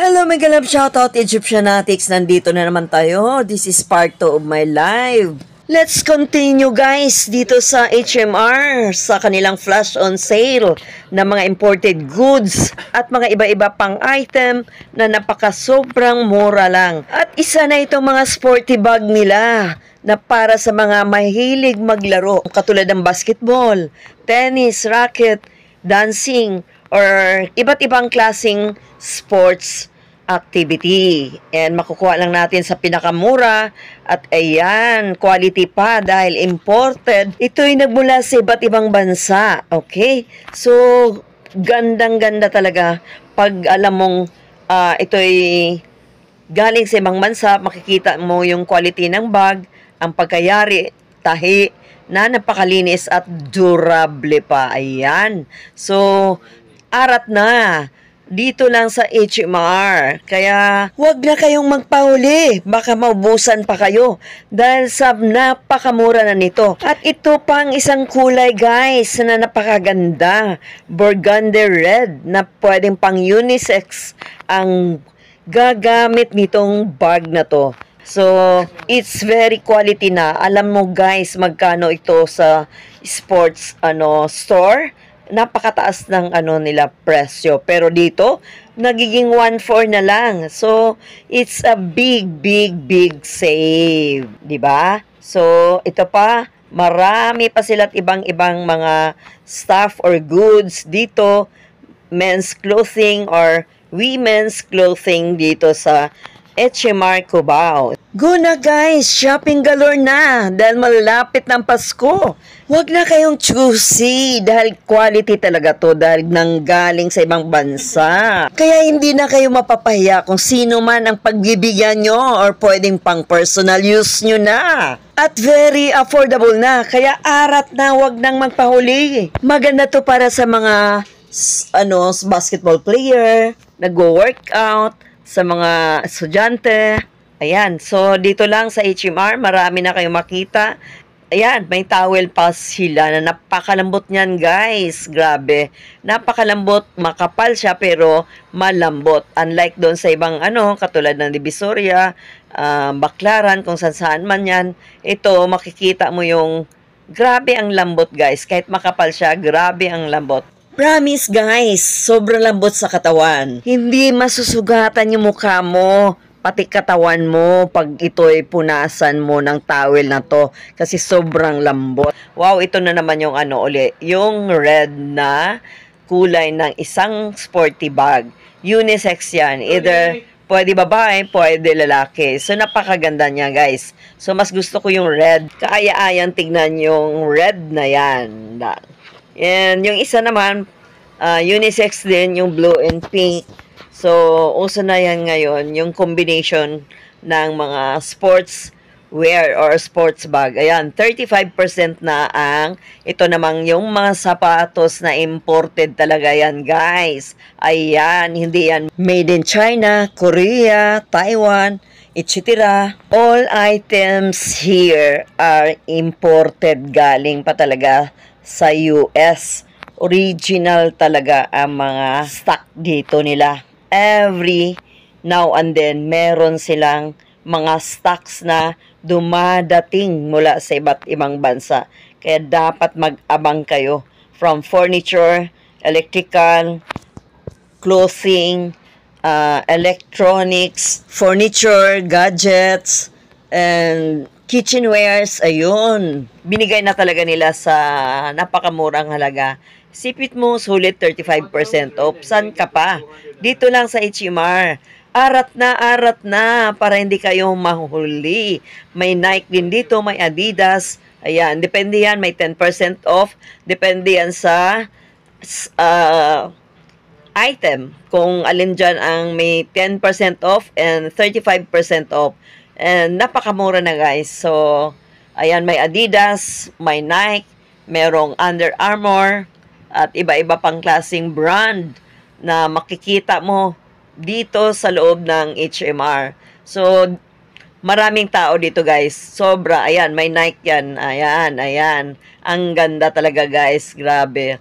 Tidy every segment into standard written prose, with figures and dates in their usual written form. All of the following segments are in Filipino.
Hello, mega love shoutout Egyptianatics. Nandito na naman tayo. This is part 2 of my live. Let's continue guys dito sa HMR sa kanilang flash on sale na mga imported goods at mga iba-iba pang item na sobrang mura lang. At isa na itong mga sporty bag nila na para sa mga mahilig maglaro katulad ng basketball, tennis, racket, dancing, or iba't ibang klaseng sports activity. And makukuha lang natin sa pinakamura at ayan, quality pa dahil imported. Ito'y nagmula sa iba't ibang bansa. Okay? So, gandang-ganda talaga pag alam mong ito'y galing sa ibang bansa, makikita mo yung quality ng bag, ang pagkayari, tahi, na napakalinis at durable pa. Ayan. So, arat na. Dito lang sa HMR. Kaya, huwag na kayong magpahuli. Baka maubusan pa kayo. Dahil sa napakamura na nito. At ito pang isang kulay guys na napakaganda. Burgundy red na pwedeng pang unisex ang gagamit nitong bag na to. So, it's very quality na. Alam mo guys, magkano ito sa sports store? Napakataas ng nila presyo. Pero dito, nagiging 1.4 na lang. So, it's a big save. Diba? So, ito pa, marami pa sila't ibang-ibang mga stuff or goods dito. Men's clothing or women's clothing dito sa HMR Cubao. Go na guys! Shopping galore na! Dahil malapit ng Pasko. Huwag na kayong choosy dahil quality talaga to dahil nanggaling sa ibang bansa. Kaya hindi na kayo mapapahiya kung sino man ang pagbibigyan nyo or pwedeng pang personal use nyo na. At very affordable na. Kaya arat na, huwag nang magpahuli. Maganda to para sa mga basketball player, nagwo-workout, sa mga estudyante. Ayan. So, dito lang sa HMR, marami na kayong makita. Ayan, may towel pa sila na napakalambot niyan, guys. Grabe. Napakalambot, makapal siya, pero malambot. Unlike doon sa ibang, katulad ng Divisoria, Baclaran, kung saan man yan. Ito, makikita mo yung, grabe ang lambot, guys. Kahit makapal siya, grabe ang lambot. Promise guys, sobrang lambot sa katawan. Hindi masusugatan yung mukha mo, pati katawan mo pag ito'y punasan mo ng towel na to. Kasi sobrang lambot. Wow, ito na naman yung yung red na kulay ng isang sporty bag. Unisex yan. Either pwede babae, pwede lalaki. So, napakaganda niya guys. So, mas gusto ko yung red. Kaaya-ayang tignan yung red na yan. And yung isa naman, unisex din, yung blue and pink. So, uso na yan ngayon, yung combination ng mga sports wear or sports bag. Ayan, 35% na ang, ito namang yung mga sapatos na imported talaga yan, guys. Ayan, hindi yan made in China, Korea, Taiwan, etc. All items here are imported, galing pa talaga sa US. Original talaga ang mga stock dito nila. Every now and then, meron silang mga stocks na dumadating mula sa iba't ibang bansa. Kaya dapat mag-abang kayo from furniture, electrical, clothing, electronics, furniture, gadgets, and kitchenwares, ayun. Binigay na talaga nila sa napakamurang halaga. Sipit mo, sulit 35% off. San ka pa? Dito lang sa HMR. Arat na para hindi kayo mahuli. May Nike din dito, may Adidas. Ayan, depende yan. May 10% off. Depende yan sa item. Kung alin dyan ang may 10% off and 35% off. And napakamura na guys. So, ayan, may Adidas, may Nike, merong Under Armour, at iba-iba pang klaseng brand na makikita mo dito sa loob ng HMR. So, maraming tao dito guys. Sobra. Ayan, may Nike yan. Ayan. Ang ganda talaga guys. Grabe.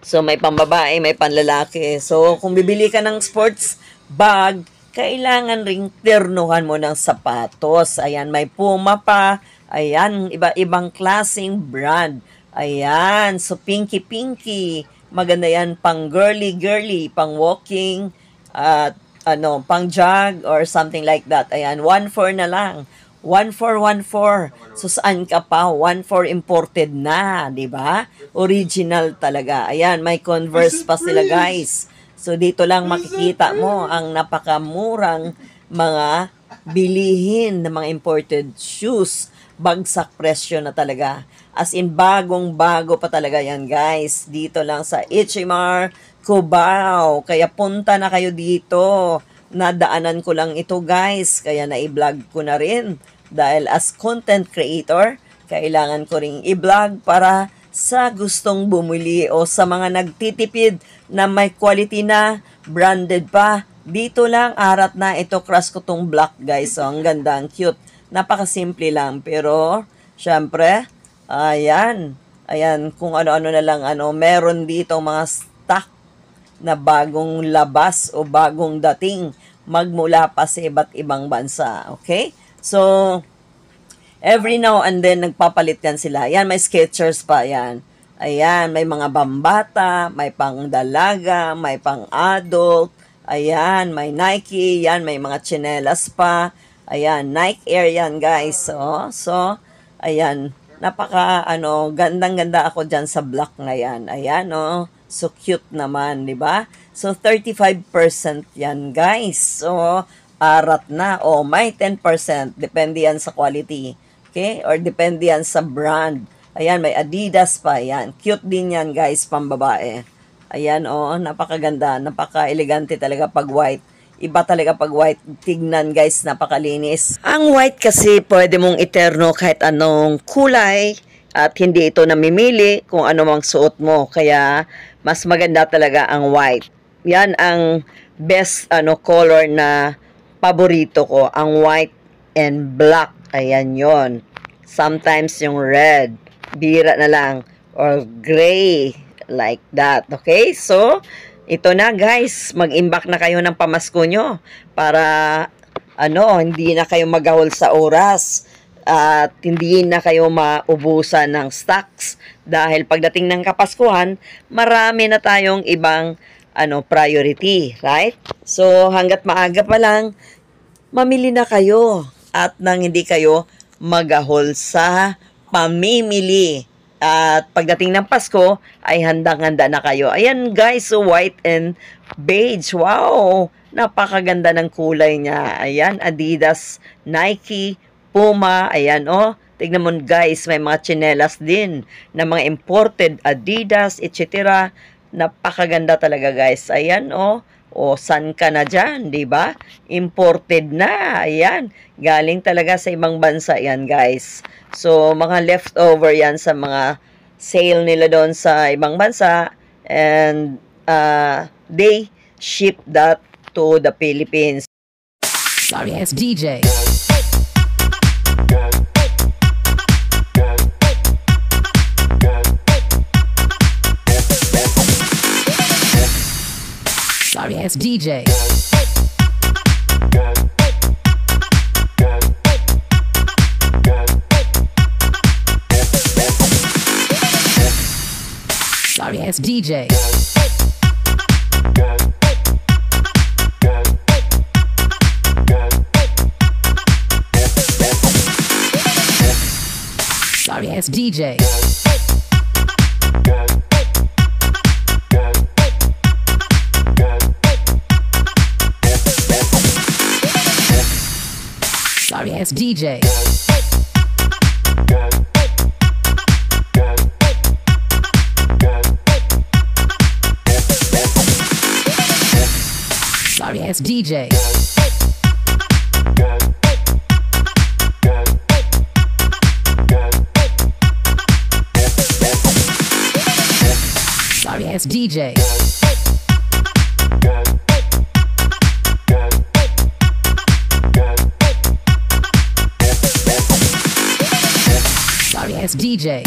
So, may pambabae, may panlalaki. So, kung bibili ka ng sports bag, kailangan ring ternuhan mo ng sapatos. Ayan, may Puma pa. Ayan, iba-ibang klaseng brand. Ayan, so pinky-pinky. Maganda yan pang girly-girly, pang walking, at pang jog or something like that. Ayan, 1.4 na lang. 1.4. So, saan ka pa? 1.4 imported na, di ba? Original talaga. Ayan, may Converse pa sila, guys. So, dito lang makikita mo ang napakamurang mga bilihin ng mga imported shoes. Bagsak presyo na talaga. As in, bagong-bago pa talaga yan, guys. Dito lang sa HMR Cubao. Kaya punta na kayo dito. Nadaanan ko lang ito, guys. Kaya na-i-vlog ko na rin. Dahil as content creator, kailangan ko ring i-vlog para sa gustong bumili o sa mga nagtitipid na may quality na, branded pa. Dito lang, arat na. Ito, crush ko tong black, guys. So, ang ganda, ang cute. Napakasimple lang. Pero, syempre, ayan. Ayan, kung ano-ano na lang, meron dito mga stock na bagong labas o bagong dating magmula pa sa iba't ibang bansa. Okay? So, every now and then, nagpapalit yan sila. Ayan, may Skechers pa, ayan. Ayan, may mga bambata, may pang dalaga, may pang adult. Ayan, may Nike, yan, may mga tsinelas pa. Ayan, Nike Air yan, guys. So, ayan, gandang-ganda ako dyan sa black na yan. Ayan, so cute naman, di ba? So, 35% yan, guys. So, arat na. May 10%. Depende yan sa quality. Okay? Or depende yan sa brand. Ayan, may Adidas pa. Ayan, cute din yan, guys, pambabae. Ayan, napakaganda. Napaka-elegante talaga pag white. Iba talaga pag white. Tignan, guys, napakalinis. Ang white kasi pwede mong iterno kahit anong kulay at hindi ito namimili kung ano mang suot mo. Kaya mas maganda talaga ang white. Yan ang best color na paborito ko. Ang white and black. Ayan yon. Sometimes yung red. Bira na lang. Or gray. Like that. Okay? So, ito na, guys, mag-imbak na kayo ng pamasko nyo para hindi na kayo magahol sa oras at hindi na kayo maubusan ng stocks dahil pagdating ng Kapaskuhan, marami na tayong ibang priority, right? So, hanggat maaga pa lang, mamili na kayo at nang hindi kayo magahol sa pamimili. At pagdating ng Pasko, ay handang-handa na kayo. Ayan, guys, so white and beige. Wow! Napakaganda ng kulay niya. Ayan, Adidas, Nike, Puma. Ayan, tignan mo, guys, may mga tsinelas din na mga imported Adidas, etc. Napakaganda talaga, guys. Ayan, san ka na dyan, di ba? Imported na. Ayan. Galing talaga sa ibang bansa yan, guys. So, mga leftover yan sa mga sale nila doon sa ibang bansa. And, they ship that to the Philippines. Sorry, it's DJ. Sorry, it's DJ. Sorry, it's DJ. Sorry, it's DJ. Sorry, it's DJ. Sorry, it's DJ. Sorry, it's DJ. Sorry, it's DJ.